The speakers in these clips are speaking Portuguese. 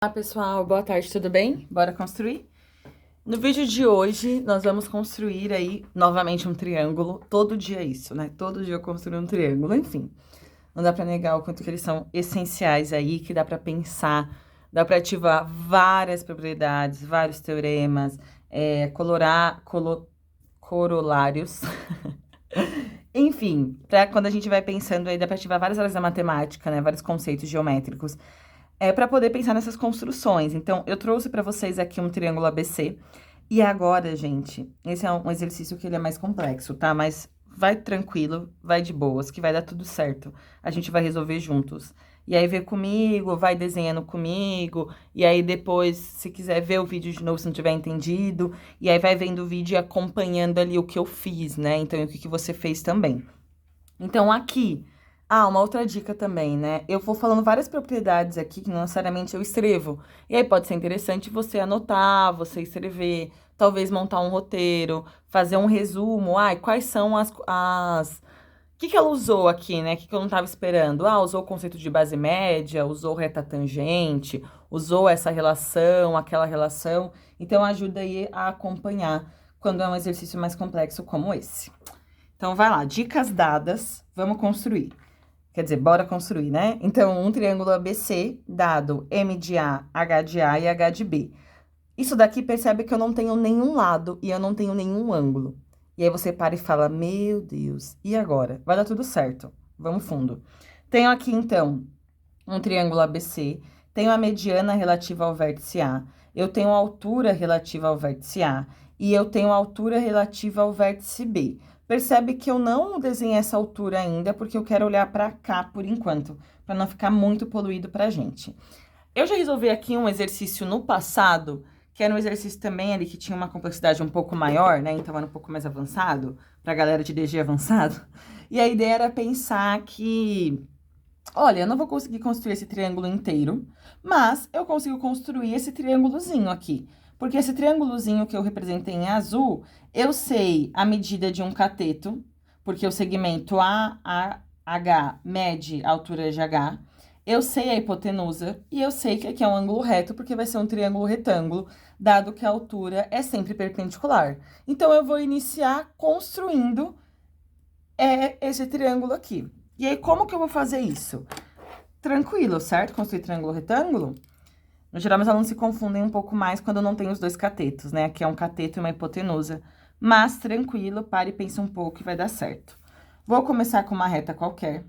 Olá pessoal, boa tarde, tudo bem? Bora construir? No vídeo de hoje, nós vamos construir aí, novamente, um triângulo. Todo dia é isso, né? Todo dia eu construo um triângulo, enfim. Não dá pra negar o quanto que eles são essenciais aí, que dá pra pensar, dá pra ativar várias propriedades, vários teoremas, corolários. Enfim, pra quando a gente vai pensando aí, dá pra ativar várias áreas da matemática, né? Vários conceitos geométricos. Para poder pensar nessas construções. Então, eu trouxe para vocês aqui um triângulo ABC. E agora, gente, esse é um exercício que ele é mais complexo, tá? Mas vai tranquilo, vai de boas, que vai dar tudo certo. A gente vai resolver juntos. E aí, vê comigo, vai desenhando comigo. E aí, depois, se quiser ver o vídeo de novo, se não tiver entendido. E aí, vai vendo o vídeo e acompanhando ali o que eu fiz, né? Então, e o que você fez também. Então, aqui... uma outra dica também, né? Eu vou falando várias propriedades aqui que não necessariamente eu escrevo. E aí pode ser interessante você anotar, você escrever, talvez montar um roteiro, fazer um resumo. Quais são as... O que ela usou aqui, né? O que eu não estava esperando? Usou o conceito de base média, usou reta tangente, usou essa relação, aquela relação. Então, ajuda aí a acompanhar quando é um exercício mais complexo como esse. Então, vai lá, dicas dadas, vamos construir. Quer dizer, bora construir, né? Então, um triângulo ABC dado M de A, H de A e H de B. Isso daqui percebe que eu não tenho nenhum lado e eu não tenho nenhum ângulo. E aí você para e fala, meu Deus, e agora? Vai dar tudo certo. Vamos fundo. Tenho aqui, então, um triângulo ABC. Tenho a mediana relativa ao vértice A. Eu tenho a altura relativa ao vértice A. E eu tenho a altura relativa ao vértice B. Percebe que eu não desenhei essa altura ainda, porque eu quero olhar para cá por enquanto, para não ficar muito poluído para a gente. Eu já resolvi aqui um exercício no passado, que era um exercício também ali que tinha uma complexidade um pouco maior, né? Então era um pouco mais avançado, para a galera de DG avançado. E a ideia era pensar que, olha, eu não vou conseguir construir esse triângulo inteiro, mas eu consigo construir esse triângulozinho aqui. Porque esse triângulozinho que eu representei em azul, eu sei a medida de um cateto, porque o segmento AH mede a altura de H. Eu sei a hipotenusa e eu sei que aqui é um ângulo reto, porque vai ser um triângulo retângulo, dado que a altura é sempre perpendicular. Então, eu vou iniciar construindo esse triângulo aqui. E aí, como que eu vou fazer isso? Tranquilo, certo? Construir triângulo retângulo? No geral, meus alunos se confundem um pouco mais quando não tem os dois catetos, né? Aqui é um cateto e uma hipotenusa. Mas, tranquilo, pare e pense um pouco e vai dar certo. Vou começar com uma reta qualquer.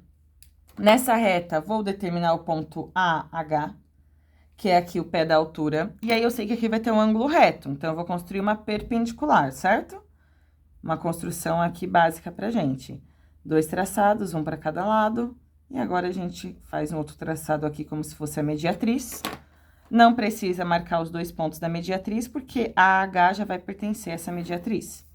Nessa reta, vou determinar o ponto AH, que é aqui o pé da altura. E aí, eu sei que aqui vai ter um ângulo reto. Então, eu vou construir uma perpendicular, certo? Uma construção aqui básica pra gente. 2 traçados, um para cada lado. E agora, a gente faz um outro traçado aqui como se fosse a mediatriz. Não precisa marcar os 2 pontos da mediatriz, porque a AH já vai pertencer a essa mediatriz.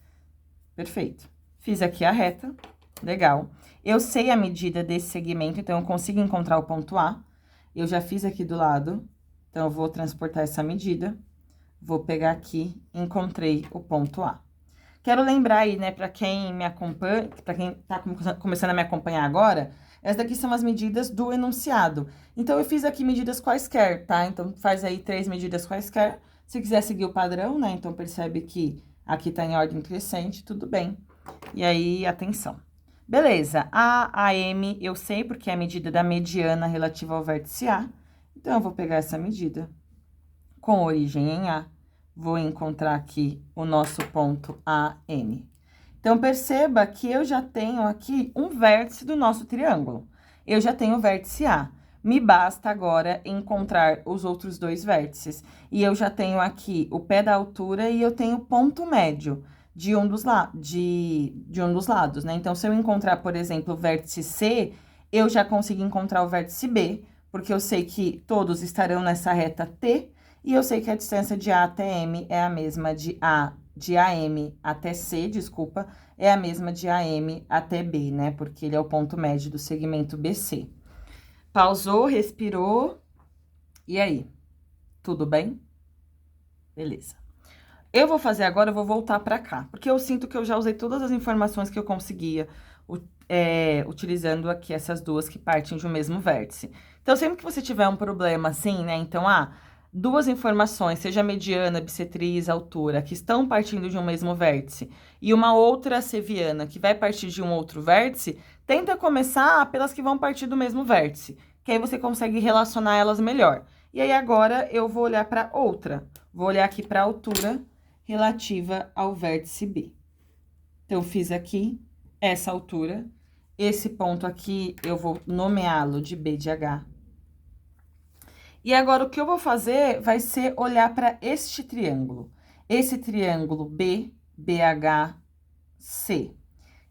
Perfeito. Fiz aqui a reta, legal. Eu sei a medida desse segmento, então eu consigo encontrar o ponto A. Eu já fiz aqui do lado, então eu vou transportar essa medida. Vou pegar aqui, encontrei o ponto A. Quero lembrar aí, né, para quem me acompanha, para quem tá começando a me acompanhar agora, essas daqui são as medidas do enunciado. Então, eu fiz aqui medidas quaisquer, tá? Então, faz aí 3 medidas quaisquer. Se quiser seguir o padrão, né? Então, percebe que aqui tá em ordem crescente, tudo bem. E aí, atenção. Beleza, a AM eu sei porque é a medida da mediana relativa ao vértice A. Então, eu vou pegar essa medida com origem em A. Vou encontrar aqui o nosso ponto AM. Então, perceba que eu já tenho aqui um vértice do nosso triângulo. Eu já tenho o vértice A. Me basta agora encontrar os outros 2 vértices. E eu já tenho aqui o pé da altura e eu tenho o ponto médio de um dos lados, né? Então, se eu encontrar, por exemplo, o vértice C, eu já consigo encontrar o vértice B, porque eu sei que todos estarão nessa reta T, e eu sei que a distância de A até M é a mesma de AM até C, desculpa, é a mesma de AM até B, né? Porque ele é o ponto médio do segmento BC. Pausou, respirou. E aí? Tudo bem? Beleza. Eu vou fazer agora, eu vou voltar pra cá, porque eu sinto que eu já usei todas as informações que eu conseguia, utilizando aqui essas duas que partem de um mesmo vértice. Então, sempre que você tiver um problema assim, né? Então, duas informações, seja mediana, bissetriz, altura, que estão partindo de um mesmo vértice, e uma outra seviana que vai partir de um outro vértice, tenta começar pelas que vão partir do mesmo vértice, que aí você consegue relacionar elas melhor. E aí agora eu vou olhar para outra. Vou olhar aqui para a altura relativa ao vértice B. Então, fiz aqui essa altura. Esse ponto aqui eu vou nomeá-lo de B de H. E agora o que eu vou fazer vai ser olhar para este triângulo. Esse triângulo B, BH, C.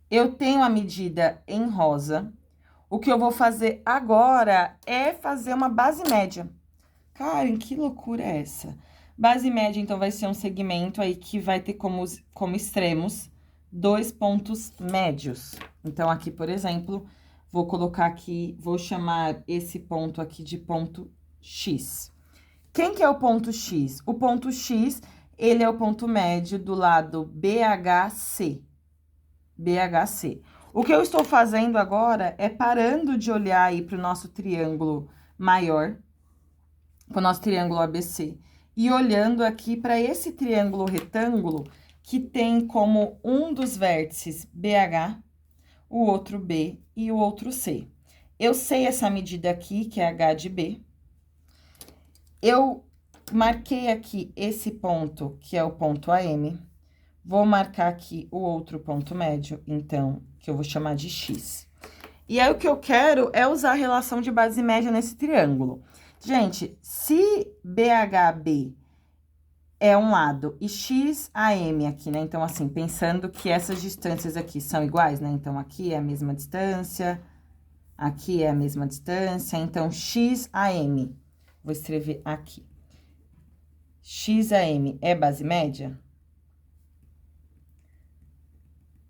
Eu tenho a medida em rosa. O que eu vou fazer agora é fazer uma base média. Karen, que loucura é essa? Base média, então, vai ser um segmento aí que vai ter como extremos 2 pontos médios. Então, aqui, por exemplo, vou colocar aqui, vou chamar esse ponto aqui de ponto X. Quem que é o ponto X? O ponto X, ele é o ponto médio do lado BHC. BHC. O que eu estou fazendo agora é parando de olhar aí para o nosso triângulo maior, para o nosso triângulo ABC, e olhando aqui para esse triângulo retângulo que tem como um dos vértices BH, o outro B e o outro C. Eu sei essa medida aqui, que é H de B. Eu marquei aqui esse ponto, que é o ponto AM. Vou marcar aqui o outro ponto médio, então, que eu vou chamar de X. E aí, o que eu quero é usar a relação de base média nesse triângulo. Gente, se BHB é um lado e XAM aqui, né? Então, assim, pensando que essas distâncias aqui são iguais, né? Então, aqui é a mesma distância, aqui é a mesma distância. Então, XAM, vou escrever aqui. XAM é base média?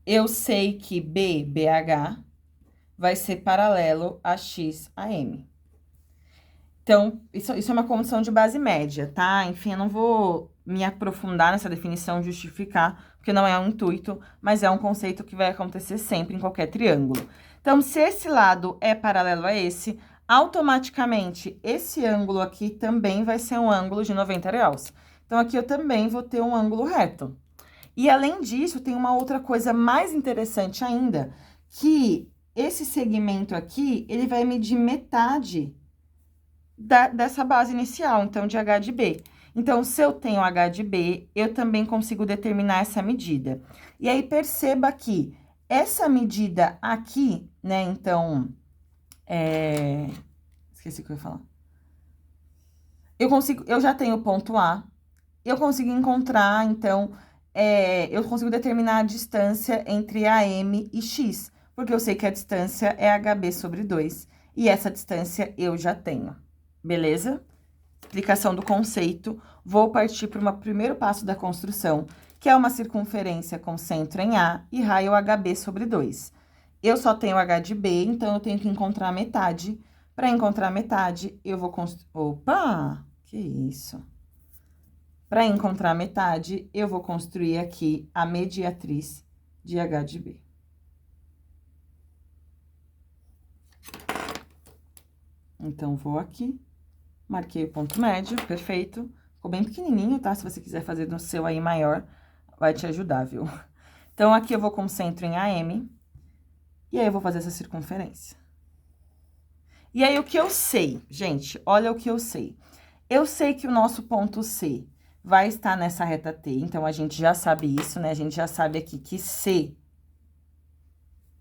Eu sei que BH vai ser paralelo a XAM. Então, isso é uma condição de base média, tá? Enfim, eu não vou me aprofundar nessa definição, justificar, porque não é um intuito, mas é um conceito que vai acontecer sempre em qualquer triângulo. Então, se esse lado é paralelo a esse, automaticamente, esse ângulo aqui também vai ser um ângulo de 90 graus. Então, aqui eu também vou ter um ângulo reto. E, além disso, tem uma outra coisa mais interessante ainda, que esse segmento aqui, ele vai medir metade dessa base inicial, então, de H de B. Então, se eu tenho H de B, eu também consigo determinar essa medida. E aí, perceba que essa medida aqui, né, então, esqueci o que eu ia falar. Eu já tenho o ponto A, eu consigo encontrar, então, eu consigo determinar a distância entre AM e X, porque eu sei que a distância é HB sobre 2, e essa distância eu já tenho. Beleza? Explicação do conceito. Vou partir para o primeiro passo da construção, que é uma circunferência com centro em A e raio HB sobre 2. Eu só tenho H de B, então eu tenho que encontrar a metade. Para encontrar a metade, eu vou construir... Opa! Que isso? Para encontrar a metade, eu vou construir aqui a mediatriz de H de B. Então, vou aqui. Marquei o ponto médio, perfeito. Ficou bem pequenininho, tá? Se você quiser fazer no seu aí maior, vai te ajudar, viu? Então, aqui eu vou com centro em AM. E aí, eu vou fazer essa circunferência. E aí, o que eu sei? Gente, olha o que eu sei. Eu sei que o nosso ponto C vai estar nessa reta T. Então, a gente já sabe isso, né? A gente já sabe aqui que C...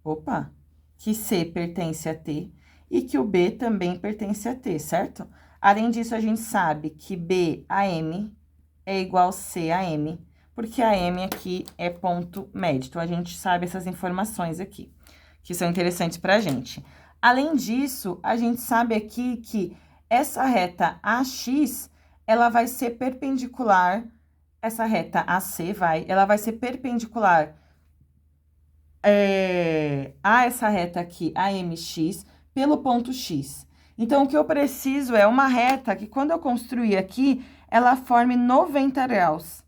Opa! Que C pertence a T. E que o B também pertence a T, certo? Além disso, a gente sabe que BAM é igual a CAM, porque AM aqui é ponto médio. Então, a gente sabe essas informações aqui, que são interessantes pra gente. Além disso, a gente sabe aqui que essa reta AX, ela vai ser perpendicular, essa reta AC ela vai ser perpendicular a essa reta aqui, AMX, pelo ponto X. Então, o que eu preciso é uma reta que, quando eu construir aqui, ela forme 90 graus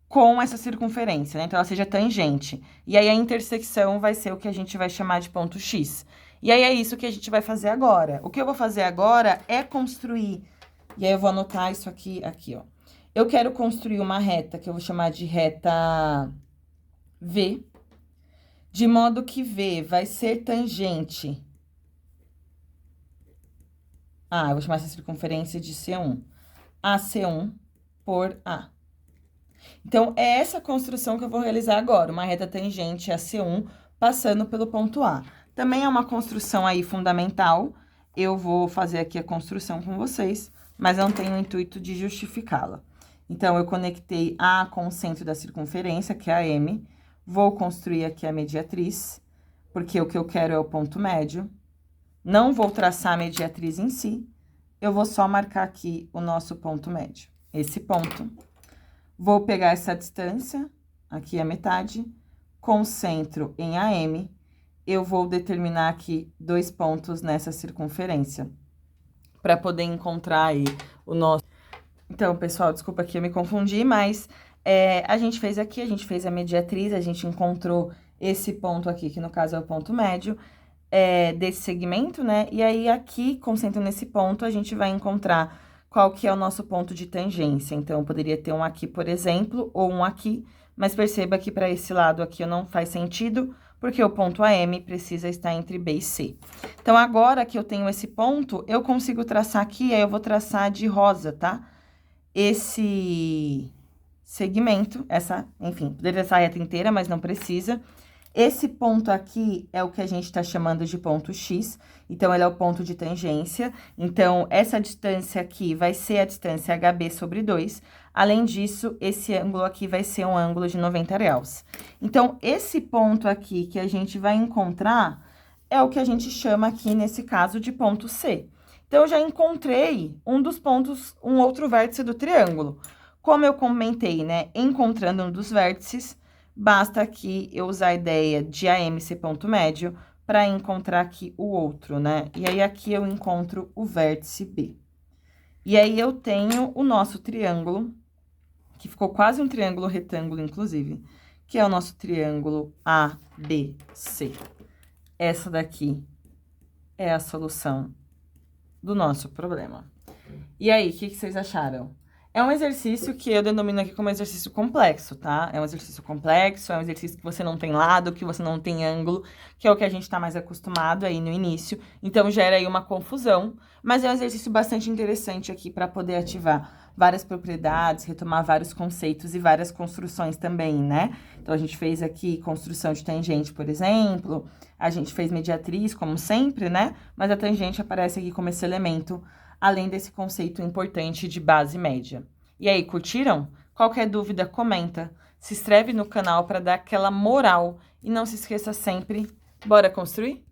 com essa circunferência, né? Então, ela seja tangente. E aí, a intersecção vai ser o que a gente vai chamar de ponto X. E aí, é isso que a gente vai fazer agora. O que eu vou fazer agora é construir E aí, eu vou anotar isso aqui, ó. Eu quero construir uma reta, que eu vou chamar de reta V, de modo que V vai ser tangente. Eu vou chamar essa circunferência de C1. AC1 por A. Então, é essa construção que eu vou realizar agora, uma reta tangente a C1 passando pelo ponto A. Também é uma construção aí fundamental, eu vou fazer aqui a construção com vocês, mas não tenho o intuito de justificá-la. Então, eu conectei A com o centro da circunferência, que é a M, vou construir aqui a mediatriz, porque o que eu quero é o ponto médio. Não vou traçar a mediatriz em si, eu vou só marcar aqui o nosso ponto médio, esse ponto. Vou pegar essa distância, aqui a metade, concentro em AM, eu vou determinar aqui 2 pontos nessa circunferência, para poder encontrar aí o nosso... Então, pessoal, desculpa que eu me confundi, mas a gente fez aqui, a gente fez a mediatriz, a gente encontrou esse ponto aqui, que no caso é o ponto médio, desse segmento, né? E aí, aqui, concentrando nesse ponto, a gente vai encontrar qual que é o nosso ponto de tangência. Então, poderia ter um aqui, por exemplo, ou um aqui, mas perceba que para esse lado aqui não faz sentido, porque o ponto AM precisa estar entre B e C. Então, agora que eu tenho esse ponto, eu consigo traçar aqui, aí eu vou traçar de rosa, tá? Esse segmento, enfim, poderia traçar a reta inteira, mas não precisa. Esse ponto aqui é o que a gente tá chamando de ponto X, então, ele é o ponto de tangência. Então, essa distância aqui vai ser a distância HB sobre 2. Além disso, esse ângulo aqui vai ser um ângulo de 90 graus. Então, esse ponto aqui que a gente vai encontrar é o que a gente chama aqui, nesse caso, de ponto C. Então, eu já encontrei um dos pontos, um outro vértice do triângulo. Como eu comentei, né, encontrando um dos vértices, basta aqui eu usar a ideia de AM ser ponto médio para encontrar aqui o outro, né? E aí, aqui eu encontro o vértice B. E aí, eu tenho o nosso triângulo, que ficou quase um triângulo retângulo, inclusive, que é o nosso triângulo ABC. Essa daqui é a solução do nosso problema. E aí, o que vocês acharam? É um exercício que eu denomino aqui como exercício complexo, tá? É um exercício complexo, é um exercício que você não tem lado, que você não tem ângulo, que é o que a gente tá mais acostumado aí no início. Então, gera aí uma confusão, mas é um exercício bastante interessante aqui para poder ativar várias propriedades, retomar vários conceitos e várias construções também, né? Então, a gente fez aqui construção de tangente, por exemplo, a gente fez mediatriz, como sempre, né? Mas a tangente aparece aqui como esse elemento, além desse conceito importante de base média. E aí, curtiram? Qualquer dúvida, comenta. Se inscreve no canal para dar aquela moral. E não se esqueça sempre, bora construir?